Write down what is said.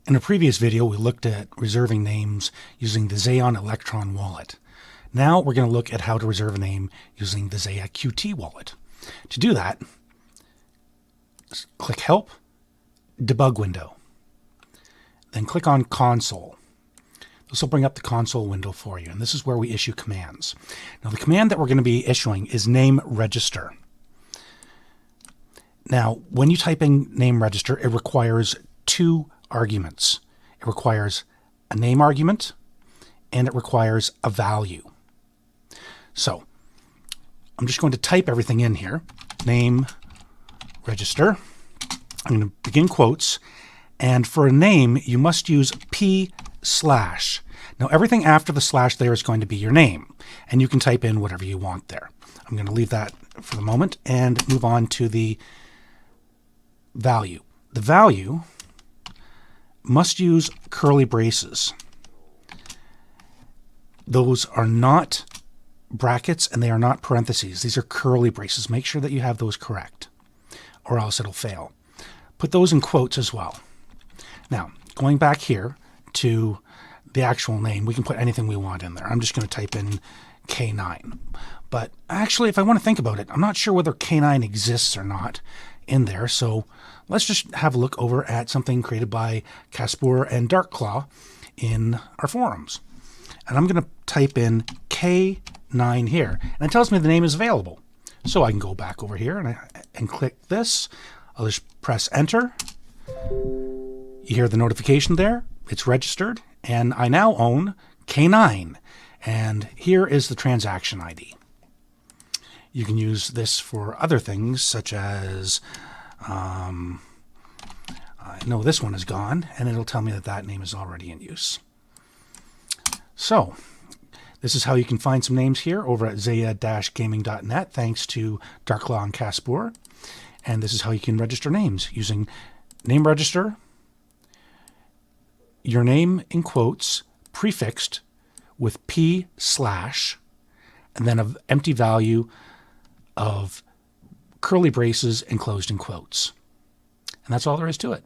In a previous video, we looked at reserving names using the XAYA Electron wallet. Now we're going to look at how to reserve a name using the XAYA QT wallet. To do that, click Help, Debug window. Then click on Console. This will bring up the console window for you, and this is where we issue commands. Now the command that we're going to be issuing is name register. Now, when you type in name register, it requires two arguments. It requires a name argument and it requires a value. So I'm just going to type everything in here. Name register. I'm going to begin quotes, and for a name you must use p/. Now everything after the slash there is going to be your name, and you can type in whatever you want there. I'm going to leave that for the moment and move on to the value. The value must use curly braces. Those are not brackets and they are not parentheses. These are curly braces. Make sure that you have those correct, or else it'll fail. Put those in quotes as well. Now, going back here to the actual name, we can put anything we want in there. I'm just going to type in K9. But actually, if I want to think about it, I'm not sure whether K9 exists or not in there. So let's just have a look over at something created by Casper and Darkclaw in our forums. And I'm going to type in K9 here, and it tells me the name is available. So I can go back over here and click this. I'll just press enter. You hear the notification there. It's registered, and I now own K9. And here is the transaction ID. You can use this for other things, such as, I know this one is gone, and it'll tell me that that name is already in use. So, this is how you can find some names here over at xaya-gaming.net, thanks to Darkclaw and Casper. And this is how you can register names using name register, your name in quotes, prefixed with p/, and then an empty value of curly braces enclosed in quotes. And that's all there is to it.